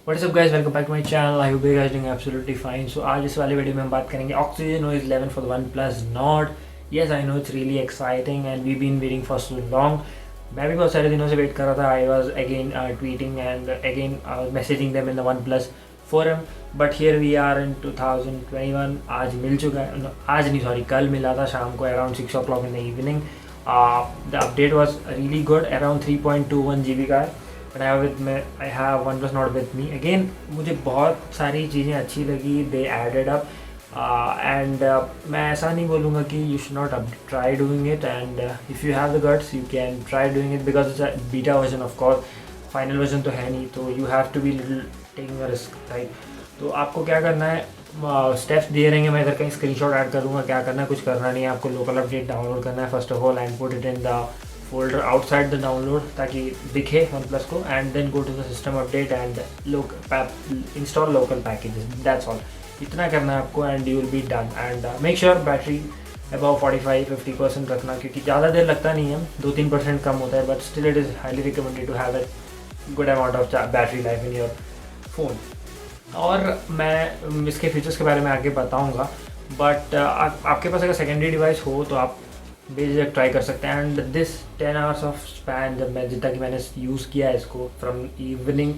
What's up guys, welcome back to my channel. I hope you guys doing absolutely fine. So आज इस वाले video में हम बात करेंगे Oxygen OS 11 for the OnePlus Nord. Yes, I know it's really exciting and we been waiting for so long. मैं भी बहुत सारे दिनों से वेट कर रहा था। I was again tweeting and again messaging them in the OnePlus forum, but here we are in 2021। आज मिल चुका है, आज नहीं सॉरी, कल मिला था शाम को around 6 o'clock in the evening. The update was really good, around 3.21 GB का है। But I have one plus not with me again. मुझे बहुत सारी चीज़ें अच्छी लगी, दे एडेड अप एंड मैं ऐसा नहीं बोलूँगा कि you should not try doing it, and if you have the guts you can try doing it because it's a beta version of course, final version तो है नहीं, तो you have to be little taking a risk right. तो आपको क्या करना है, steps दिए रहेंगे, मैं इधर कहीं स्क्रीनशॉट ऐड करूँगा। क्या करना है, कुछ करना नहीं है, आपको लोकल अपडेट डाउनलोड करना है first of all and put it in the folder outside the download ताकि दिखे वन प्लस को, and then go to the system update and install local packages, that's all. इतना करना है आपको and you will be done. And make sure battery about 45-50% रखना, क्योंकि ज़्यादा देर लगता नहीं है, 2-3% कम होता है, but still it is highly recommended to have a good amount of battery life in your phone. और मैं इसके फीचर्स के बारे में आगे बताऊँगा, बट आपके पास अगर सेकेंडरी डिवाइस हो तो आप बेझिझक ट्राई कर सकते हैं। And this 10 hours of span, जब मैं जितना कि मैंने यूज़ किया है इसको from evening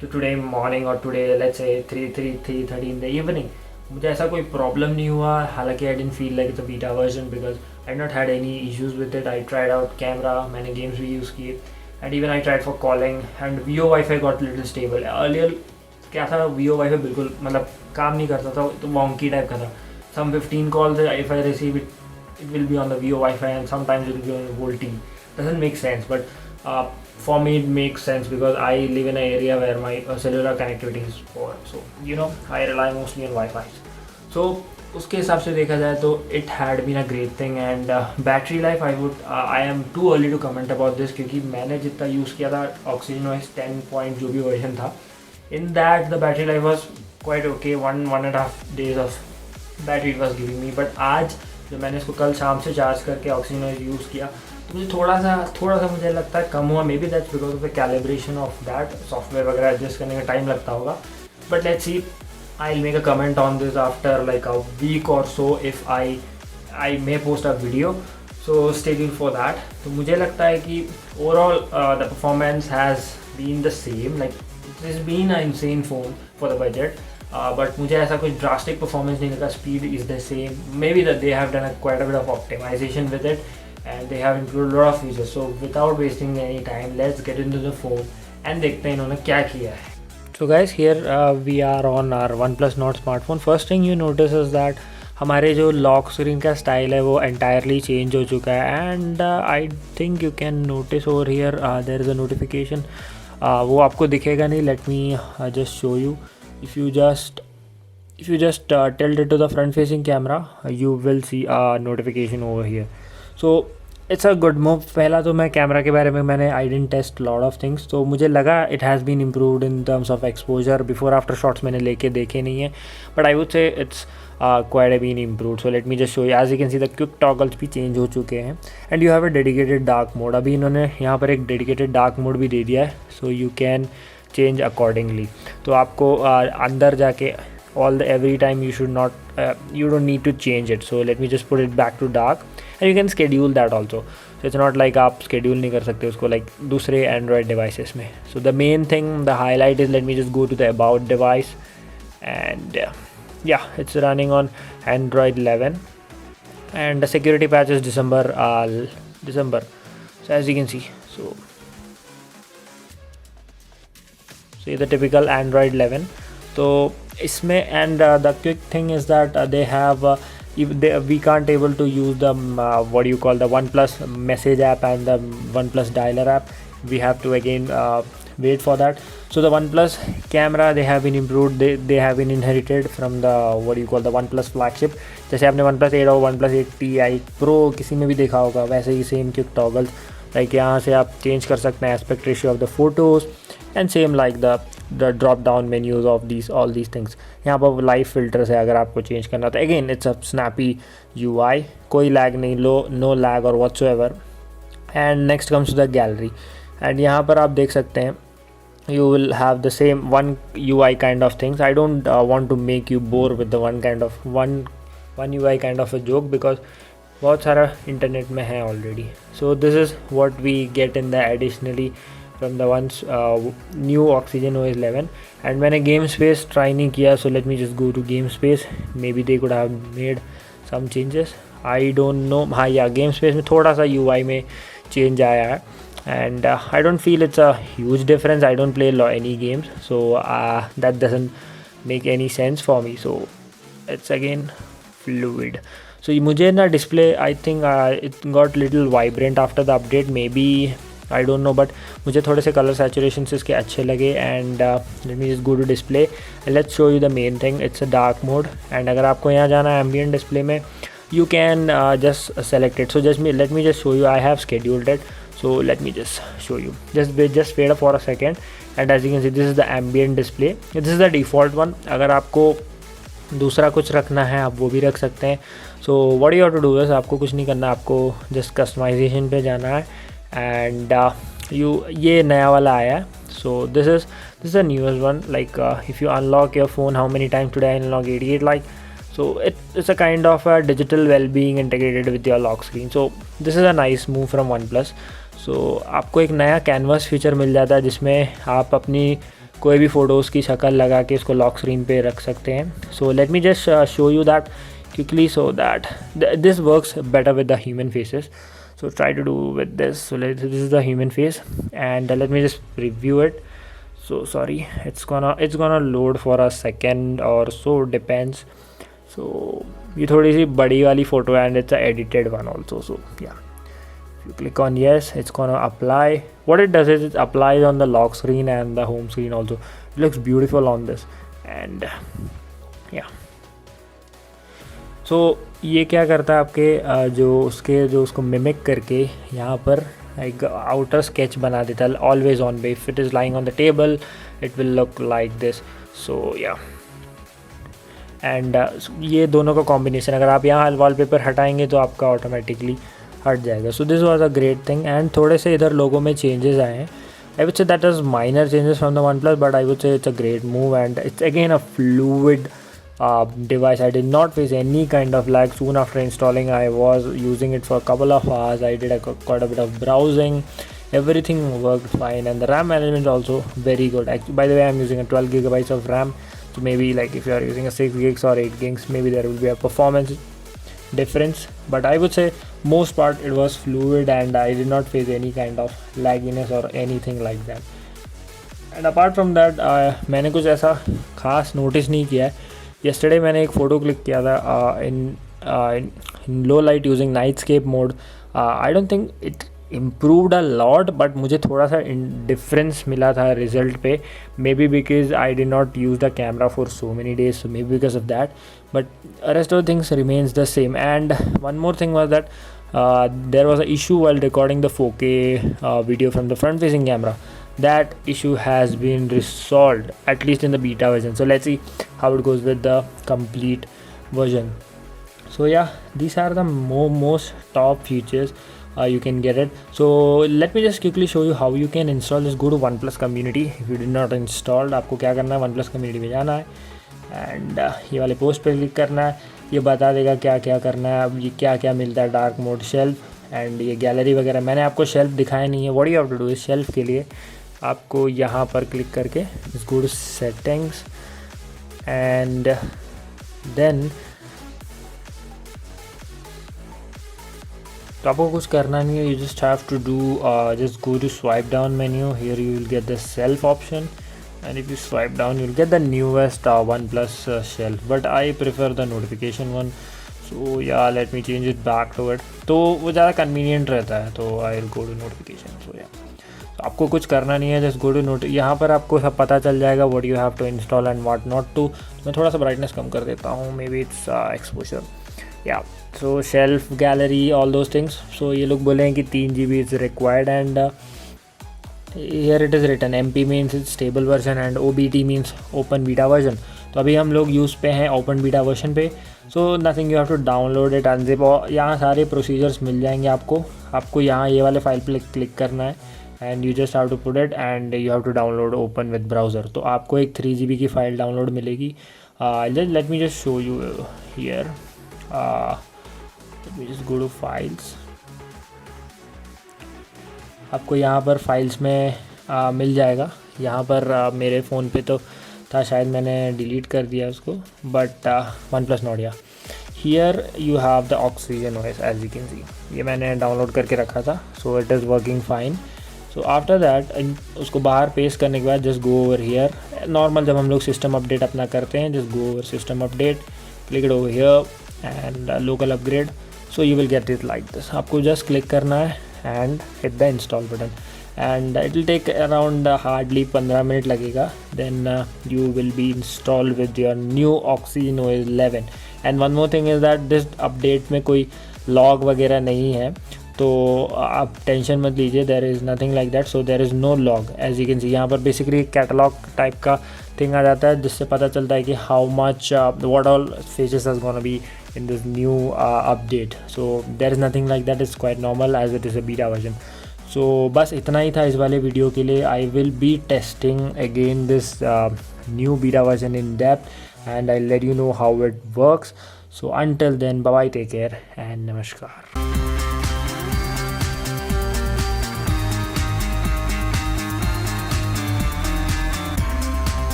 to today morning और टुडे लेट्स से 3:30 इन द इवनिंग, मुझे ऐसा कोई प्रॉब्लम नहीं हुआ। हालांकि I didn't feel like it's a beta version because I not had any issues with it. I tried out camera, मैंने games भी यूज़ किए, and even I tried for calling and VoWiFi got little stable. Earlier क्या था, VO wifi बिल्कुल मतलब काम नहीं करता था, तो वॉन्की टाइप का था। सम 15 calls if I receive it, it will be on the Vivo Wi-Fi and sometimes it will be on VoLTE. Doesn't make sense, but for me it makes sense because I live in an area where my cellular connectivity is poor, so you know I rely mostly on Wi-Fi. So उसके हिसाब से देखा जाए तो it had been a great thing, and battery life I am too early to comment about this क्योंकि मैंने जितना use किया था Oxygen OS 10 point जो भी वर्जन था, in that the battery life was quite okay, 1.5 days of battery it was giving me। but आज जब मैंने इसको कल शाम से चार्ज करके ऑक्सीजन OS यूज़ किया तो मुझे थोड़ा सा मुझे लगता है कम हुआ। Maybe that's because of the calibration of that, software वगैरह एडजस्ट करने का टाइम लगता होगा। But let's see, I will make a comment on this after like a week or so if I may post a video, so stay tuned for that. तो मुझे लगता है कि overall the performance has been the same, like it is been a insane phone for the budget. But मुझे ऐसा कुछ drastic performance नहीं लगा। Speed is the same, maybe that they have done quite a bit of optimization with it and they have included lot of features. So without wasting any time let's get into the phone and देखते हैं इन्होंने क्या किया है। So guys, here we are on our OnePlus Nord smartphone. First thing you notice is that हमारे जो lock screen का style है वो एंटायरली चेंज हो चुका है, and I think you can notice over here there is a notification. वो आपको दिखेगा नहीं, let me just show you. if you just tilt it to the front facing camera, you will see a notification over here, so it's a good move। पहला तो मैं camera के बारे में मैंने I didn't test lot of things, तो मुझे लगा it has been improved in terms of exposure। before after shots मैंने लेके देखे नहीं है, but I would say it's quite a been improved। so let me just show you। as you can see the quick toggles भी change हो चुके हैं, and you have a dedicated dark mode। अभी इन्होंने यहाँ पर एक dedicated dark mode भी दे दिया है, so you can change accordingly. तो आपको अंदर जाके every time you should not you don't need to change it। so let me just put it back to dark, and you can schedule that also। so it's not like आप schedule नहीं कर सकते उसको like दूसरे Android devices में। so the main thing, the highlight is, let me just go to the about device, and yeah, it's running on Android 11, and the security patch is December। so as you can see, so ये the typical Android 11। तो इसमें and the quick thing is that they have we can't able to use the what you call the OnePlus message app and the OnePlus dialer app. We have to again wait for that. So the OnePlus camera they have been improved, they have been inherited from the what you call the OnePlus flagship. जैसे आपने one plus 8 और one plus 8 Ti pro किसी में भी देखा होगा, वैसे ही same quick toggles, like यहाँ से आप चेंज कर सकते हैं aspect ratio of the photos, and same like the drop down menus of all these things. यहाँ पर लाइव फिल्टर्स है अगर आपको चेंज करना, तो again it's a snappy UI, कोई लैग नहीं, नो लैग और whatsoever. And next comes to the gallery, and यहाँ पर आप देख सकते हैं you will have the same one UI kind of things. I don't want to make you bore with the one UI kind of a joke, because बहुत सारा internet में है already. So this is what we get in the additionally from the once new Oxygen OS 11. And मैंने game space try नहीं किया, so let me just go to game space. Maybe they could have made some changes, I don't know. हाँ या game space में थोड़ा सा UI में change आया है, and I don't feel it's a huge difference. I don't play any games, so that doesn't make any sense for me. So it's again fluid. So मुझे ना display, I think it got little vibrant after the update. Maybe I don't know, but मुझे थोड़े से color saturations इसके अच्छे लगे. And let me just go to display and let's show you the main thing. It's a dark mode, and अगर आपको यहाँ जाना है ambient display में, you can just select it. So let me just show you. I have scheduled it. So let me just show you. Just wait for a second, and as you can see, this is the ambient display. This is the default one. अगर आपको दूसरा कुछ रखना है आप वो भी रख सकते हैं. So what you have to do is, आपको कुछ नहीं करना, आपको just customization पे जाना है, and ये नया वाला आया है. So this is the newest one. Like if you unlock your phone, how many times today I unlock 88, like. So it's a kind of a digital well-being integrated with your lock screen. So this is a nice move from OnePlus. So आपको एक नया canvas feature मिल जाता है जिसमें आप अपनी कोई भी फ़ोटोज़ की शक्ल लगा के इसको लॉक स्क्रीन पे रख सकते हैं. सो let me just show you that quickly, so that this works better with the human faces. So try to do with this. So this is the human face, and let me just preview it. So sorry, it's gonna load for a second or so, depends. So ये थोड़ी सी बड़ी वाली photo है, and it's a edited one also. So yeah, if you click on yes, it's gonna apply. What it does is it applies on the lock screen and the home screen also. It looks beautiful on this, and yeah. So ये क्या करता है आपके जो उसको mimic करके यहाँ पर एक आउटर स्केच बना देता है ऑलवेज ऑन पे. If it is lying on the table it will look like this. So yeah, and ये दोनों का कॉम्बिनेशन, अगर आप यहाँ वॉलपेपर हटाएंगे तो आपका ऑटोमेटिकली हट जाएगा. So this was a great thing. And थोड़े से इधर लोगों में चेंजेस आए हैं. I would say that is minor changes from the OnePlus, but I would say it's a great move, and it's again a fluid device. I did not face any kind of lag. Soon after installing, I was using it for a couple of hours. I did quite a bit of browsing. Everything worked fine, and the RAM management also very good. Actually, by the way, I'm using a 12 gigabytes of RAM. So maybe like if you are using a 6 gigs or 8 gigs, maybe there will be a performance difference. But I would say most part it was fluid, and I did not face any kind of lagginess or anything like that. And apart from that, मैंने कुछ ऐसा खास notice नहीं किया है. yesterday मैंने एक photo click किया था in low light using nightscape mode. I don't think it improved a lot, but मुझे थोड़ा सा डिफरेंस मिला था रिजल्ट पे. May be because I did not use the camera for so many days, so may be because of that, but rest of things remains the same. And one more thing was that there was an issue while recording the 4K video from the front facing camera. That issue has been resolved, at least in the beta version. So let's see how it goes with the complete version. So yeah, these are the most top features you can get it. So let me just quickly show you how you can install this. Go to OnePlus community. If you did not installed, आपको क्या करना है, OnePlus community में जाना है, and ये वाले post पे क्लिक करना है. ये बता देगा क्या क्या करना है. अब ये क्या क्या मिलता है, डार्क मोड, शेल्फ, एंड ये गैलरी वगैरह. मैंने आपको शेल्फ दिखाया नहीं है. What you have to do इस शेल्फ के लिए आपको यहाँ पर क्लिक करके go to settings, and then तो आपको कुछ करना नहीं है. You just have to do just go to swipe down menu. Here you will get the self option, and if you swipe down you'll get the newest OnePlus shelf, but I prefer the notification one. So yeah, let me change it back to it. तो वो ज़्यादा convenient रहता है, तो I'll go to notification. So yeah, तो आपको कुछ करना नहीं है, just go to note. यहाँ पर आपको सब पता चल जाएगा what you have to install and what not to. मैं थोड़ा सा brightness कम कर देता हूँ, maybe it's exposure. Yeah, so shelf, gallery, all those things. So ये लोग बोले हैं कि 3 GB is required, and here it is written MP means it's stable version and OBT means open beta version. तो अभी हम लोग यूज़ पे हैं ओपन बीटा वर्जन पे. So nothing, you have to download it, unzip, और यहाँ सारे प्रोसीजर्स मिल जाएंगे आपको. आपको यहाँ ये वाले फाइल पे क्लिक करना है, and you just have to put it and you have to download open with browser. तो आपको एक 3 GB की फ़ाइल डाउनलोड मिलेगी. Let me just show you here. Let me just go to files. आपको यहाँ पर फाइल्स में मिल जाएगा. यहाँ पर मेरे फ़ोन पे तो था, शायद मैंने डिलीट कर दिया उसको, but OnePlus Nord. Here you have the Oxygen OS as you can see. ये मैंने डाउनलोड करके रखा था, so it is working fine. So after that उसको बाहर पेस्ट करने के बाद just go over here. Normal जब हम लोग सिस्टम अपडेट अपना करते हैं, just go over system update, click it over here and local upgrade. So you will get it like this. आपको जस्ट क्लिक करना है and hit the install button and it will take around hardly 15 minute लगेगा. then you will be installed with your new Oxygen OS 11. and one more thing is that this update में कोई log वगैरह नहीं है, तो आप tension मत लीजिए. there is nothing like that, so there is no log. as you can see यहाँ पर basically कैटलॉग टाइप का थिंग आ जाता है, जिससे पता चलता है कि how much what all features is gonna be in this new update. so there is nothing like that. it's quite normal as it is a beta version. सो बस इतना ही था इस वाले वीडियो के लिए. I will be testing again this new beta version in depth and I let you know how it works. So until then bye bye, take care and नमस्कार.